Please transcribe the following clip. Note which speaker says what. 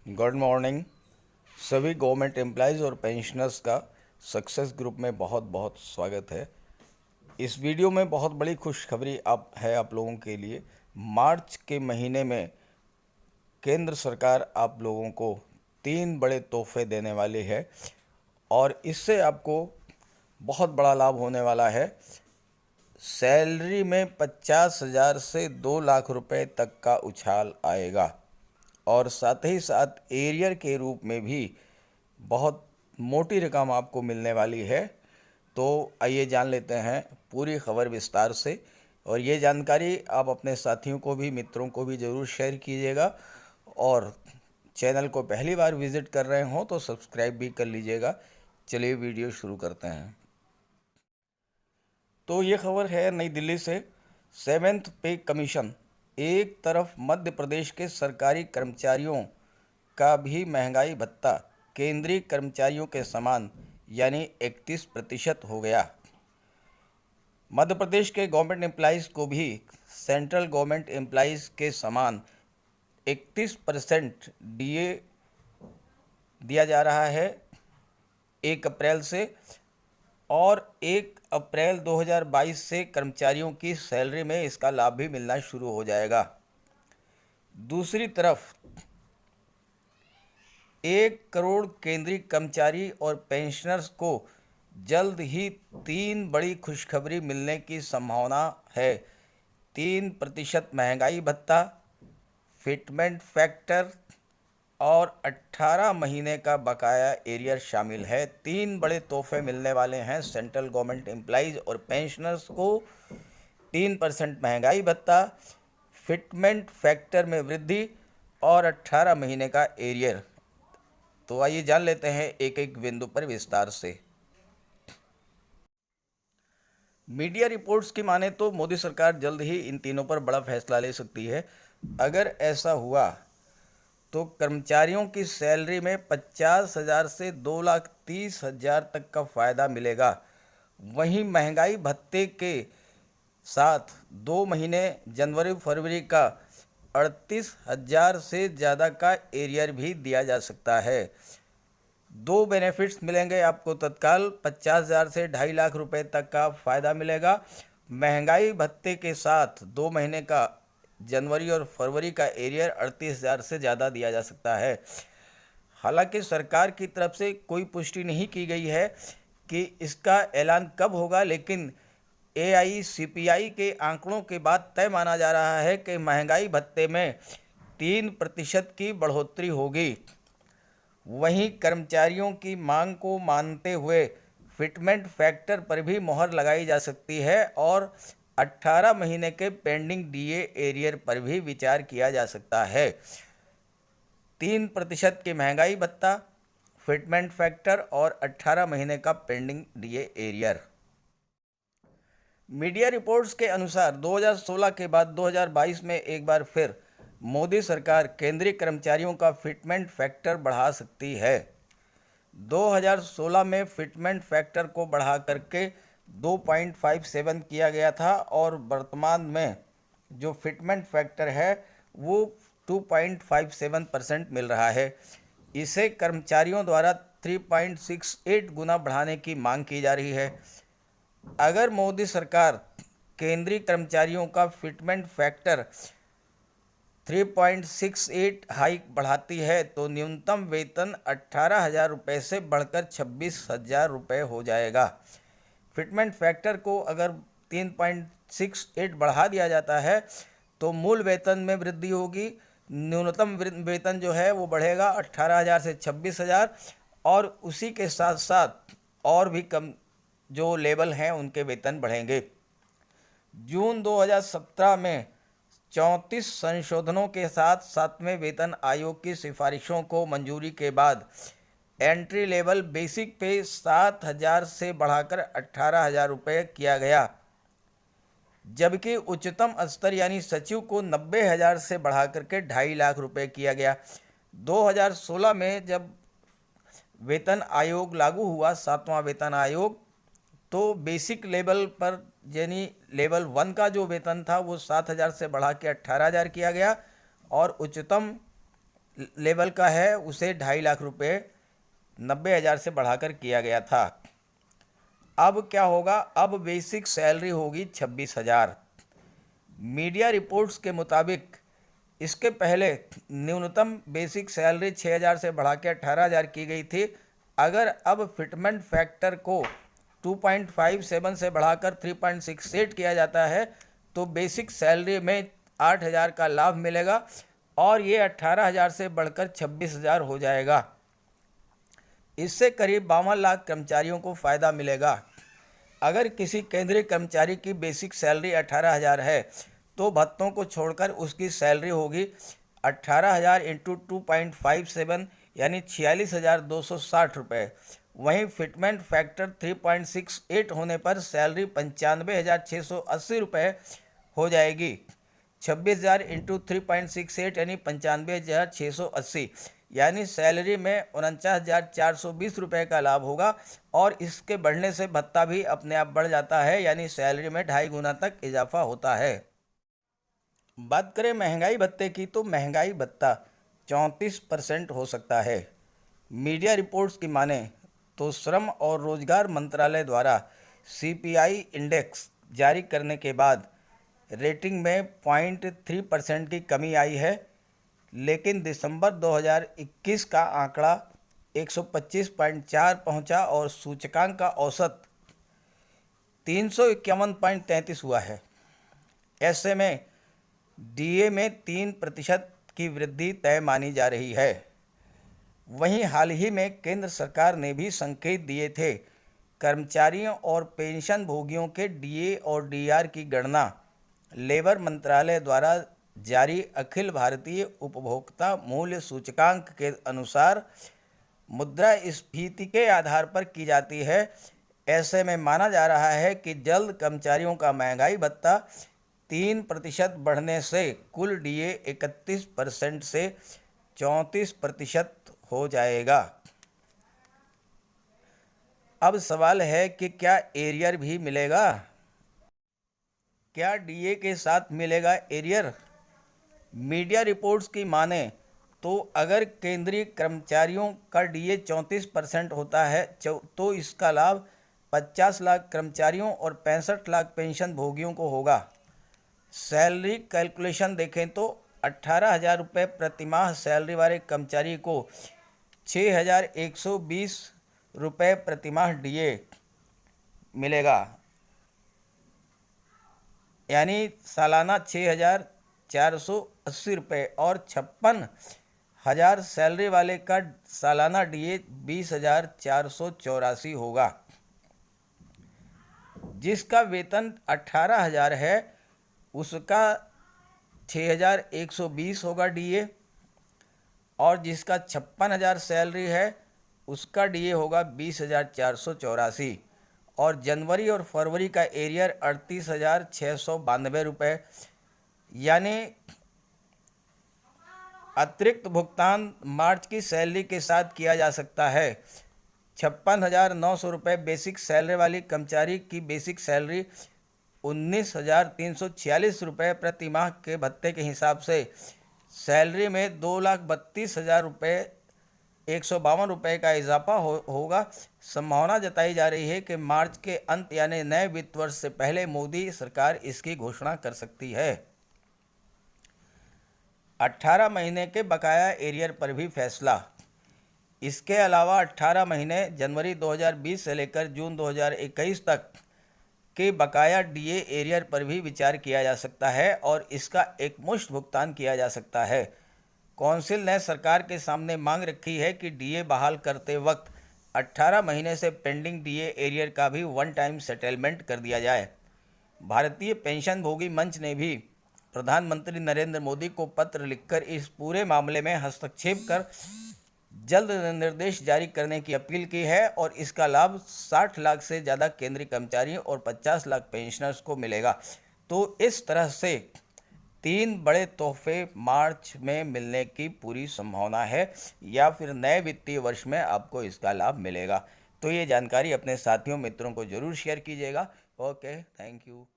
Speaker 1: Good morning. सभी government employees और pensioners का सक्सेस ग्रुप में बहुत बहुत स्वागत है। इस वीडियो में बहुत बड़ी खुशखबरी आप लोगों के लिए। मार्च के महीने में केंद्र सरकार आप लोगों को 3 बड़े तोहफे देने वाली है और इससे आपको बहुत बड़ा लाभ होने वाला है। सैलरी में 50,000 से 2 लाख रुपए तक का उछाल आएगा और साथ ही साथ एरियर के रूप में भी बहुत मोटी रकम आपको मिलने वाली है। तो आइए जान लेते हैं पूरी खबर विस्तार से, और ये जानकारी आप अपने साथियों को भी, मित्रों को भी ज़रूर शेयर कीजिएगा। और चैनल को पहली बार विज़िट कर रहे हों तो सब्सक्राइब भी कर लीजिएगा। चलिए वीडियो शुरू करते हैं। तो ये खबर है नई दिल्ली से। 7th पे कमीशन। एक तरफ मध्य प्रदेश के सरकारी कर्मचारियों का भी महंगाई भत्ता केंद्रीय कर्मचारियों के समान यानी 31% हो गया। मध्य प्रदेश के गवर्नमेंट एम्प्लॉयज़ को भी सेंट्रल गवर्नमेंट एम्प्लॉयज़ के समान 31% डीए दिया जा रहा है 1 अप्रैल से, और 1 अप्रैल 2022 से कर्मचारियों की सैलरी में इसका लाभ भी मिलना शुरू हो जाएगा। दूसरी तरफ 1 करोड़ केंद्रीय कर्मचारी और पेंशनर्स को जल्द ही 3 बड़ी खुशखबरी मिलने की संभावना है। 3% महंगाई भत्ता, फिटमेंट फैक्टर और 18 महीने का बकाया एरियर शामिल है। 3 बड़े तोहफे मिलने वाले हैं सेंट्रल गवर्नमेंट एम्प्लॉयज़ और पेंशनर्स को। 3% महंगाई भत्ता, फिटमेंट फैक्टर में वृद्धि और 18 महीने का एरियर। तो आइए जान लेते हैं एक एक बिंदु पर विस्तार से। मीडिया रिपोर्ट्स की माने तो मोदी सरकार जल्द ही इन तीनों पर बड़ा फैसला ले सकती है। अगर ऐसा हुआ तो कर्मचारियों की सैलरी में 50,000 से 2,30,000 तक का फ़ायदा मिलेगा। वहीं महंगाई भत्ते के साथ 2 महीने जनवरी फरवरी का 38,000 से ज़्यादा का एरियर भी दिया जा सकता है। 2 बेनिफिट्स मिलेंगे आपको तत्काल। 50,000 से 2.5 लाख रुपए तक का फ़ायदा मिलेगा। महंगाई भत्ते के साथ 2 महीने का जनवरी और फरवरी का एरियर 38,000 से ज़्यादा दिया जा सकता है। हालांकि सरकार की तरफ से कोई पुष्टि नहीं की गई है कि इसका ऐलान कब होगा, लेकिन AICPI के आंकड़ों के बाद तय माना जा रहा है कि महंगाई भत्ते में 3% की बढ़ोतरी होगी। वहीं कर्मचारियों की मांग को मानते हुए फिटमेंट फैक्टर पर भी मोहर लगाई जा सकती है और 18 महीने के पेंडिंग डीए एरियर पर भी विचार किया जा सकता है। 3% की महंगाई भत्ता, फिटमेंट फैक्टर और 18 महीने का pending DA arrear. Media reports के अनुसार 2016 के बाद 2022 में एक बार फिर मोदी सरकार केंद्रीय कर्मचारियों का फिटमेंट फैक्टर बढ़ा सकती है। 2016 में फिटमेंट फैक्टर को बढ़ा करके 2.57 किया गया था और वर्तमान में जो फिटमेंट फैक्टर है वो 2.57% मिल रहा है। इसे कर्मचारियों द्वारा 3.68 गुना बढ़ाने की मांग की जा रही है। अगर मोदी सरकार केंद्रीय कर्मचारियों का फिटमेंट फैक्टर 3.68 हाइक बढ़ाती है तो न्यूनतम वेतन 18,000 रुपये से बढ़कर 26,000 रुपये हो जाएगा। फिटमेंट फैक्टर को अगर 3.68 बढ़ा दिया जाता है तो मूल वेतन में वृद्धि होगी। न्यूनतम वेतन जो है वो बढ़ेगा 18,000 से 26,000, और उसी के साथ साथ और भी कम जो लेवल हैं उनके वेतन बढ़ेंगे। जून 2017 में 34 संशोधनों के साथ 7वें वेतन आयोग की सिफारिशों को मंजूरी के बाद एंट्री लेवल बेसिक पे 7,000 से बढ़ाकर 18,000 रुपये किया गया, जबकि उच्चतम स्तर यानी सचिव को 90,000 से बढ़ा करके 2.5 लाख रुपये किया गया। 2016 में जब वेतन आयोग लागू हुआ, 7वां वेतन आयोग, तो बेसिक लेवल पर यानी लेवल 1 का जो वेतन था वो 7,000 से बढ़ा के 18,000 किया गया, और उच्चतम लेवल का है उसे 2.5 लाख रुपए 90,000 से बढ़ाकर किया गया था। अब क्या होगा, अब बेसिक सैलरी होगी 26,000। मीडिया रिपोर्ट्स के मुताबिक इसके पहले न्यूनतम बेसिक सैलरी 6,000 से बढ़ा के 18,000 की गई थी। अगर अब फिटमेंट फैक्टर को 2.57 से बढ़ाकर 3.68 किया जाता है तो बेसिक सैलरी में 8,000 का लाभ मिलेगा और ये 18,000 से बढ़कर 26,000 हो जाएगा। इससे करीब 52 लाख कर्मचारियों को फ़ायदा मिलेगा। अगर किसी केंद्रीय कर्मचारी की बेसिक सैलरी 18,000 है तो भत्तों को छोड़कर उसकी सैलरी होगी 18,000 इंटू 2.57 यानी 46,260 रुपये। वहीं फिटमेंट फैक्टर 3.68 होने पर सैलरी 95,680 रुपये हो जाएगी। 26,000 इंटू 3.68 यानी 95,680 यानी सैलरी में 49,420 रुपये का लाभ होगा और इसके बढ़ने से भत्ता भी अपने आप बढ़ जाता है, यानी सैलरी में 2.5 गुना तक इजाफा होता है। बात करें महंगाई भत्ते की तो महंगाई भत्ता 34% हो सकता है। मीडिया रिपोर्ट्स की माने तो श्रम और रोजगार मंत्रालय द्वारा सीपीआई इंडेक्स जारी करने के बाद रेटिंग में 0.3% की कमी आई है, लेकिन दिसंबर 2021 का आंकड़ा 125.4 पहुंचा और सूचकांक का औसत 351.33 हुआ है। ऐसे में डीए में 3% की वृद्धि तय मानी जा रही है। वहीं हाल ही में केंद्र सरकार ने भी संकेत दिए थे, कर्मचारियों और पेंशन भोगियों के डीए और डीआर की गणना लेबर मंत्रालय द्वारा जारी अखिल भारतीय उपभोक्ता मूल्य सूचकांक के अनुसार मुद्रास्फीति के आधार पर की जाती है। ऐसे में माना जा रहा है कि जल्द कर्मचारियों का महंगाई भत्ता 3% बढ़ने से कुल डीए 31% से 34% हो जाएगा। अब सवाल है कि क्या एरियर भी मिलेगा? क्या डीए के साथ मिलेगा एरियर? मीडिया रिपोर्ट्स की माने तो अगर केंद्रीय कर्मचारियों का डीए 34% होता है तो इसका लाभ 50 लाख कर्मचारियों और 65 लाख पेंशन भोगियों को होगा। सैलरी कैलकुलेशन देखें तो 18,000 रुपये प्रतिमाह सैलरी वाले कर्मचारी को 6,120 रुपये प्रतिमाह डीए मिलेगा, यानी सालाना 6,480 रुपये और 56,000 सैलरी वाले का सालाना डीए 20,484 होगा। जिसका वेतन 18,000 है उसका 6,120 होगा डीए और जिसका 56,000 सैलरी है उसका डीए होगा 20,484 और जनवरी और फरवरी का एरियर 38,692 रुपये, यानी अतिरिक्त भुगतान मार्च की सैलरी के साथ किया जा सकता है। 56,900 रुपये बेसिक सैलरी वाली कर्मचारी की बेसिक सैलरी 19,346 रुपये प्रति माह के भत्ते के हिसाब से सैलरी में 2,32,000 रुपये 152 रुपये का इजाफा होगा। संभावना जताई जा रही है कि मार्च के अंत यानी नए वित्त वर्ष से पहले मोदी सरकार इसकी घोषणा कर सकती है। 18 महीने के बकाया एरियर पर भी फैसला। इसके अलावा 18 महीने जनवरी 2020 से लेकर जून 2021 तक के बकाया डीए एरियर पर भी विचार किया जा सकता है और इसका एकमुश्त भुगतान किया जा सकता है। कौंसिल ने सरकार के सामने मांग रखी है कि डीए बहाल करते वक्त 18 महीने से पेंडिंग डीए एरियर का भी वन टाइम सेटलमेंट कर दिया जाए। भारतीय पेंशन भोगी मंच ने भी प्रधानमंत्री नरेंद्र मोदी को पत्र लिखकर इस पूरे मामले में हस्तक्षेप कर जल्द निर्देश जारी करने की अपील की है और इसका लाभ 60 लाख से ज़्यादा केंद्रीय कर्मचारियों और 50 लाख पेंशनर्स को मिलेगा। तो इस तरह से 3 बड़े तोहफे मार्च में मिलने की पूरी संभावना है या फिर नए वित्तीय वर्ष में आपको इसका लाभ मिलेगा। तो ये जानकारी अपने साथियों मित्रों को ज़रूर शेयर कीजिएगा। Okay, thank you.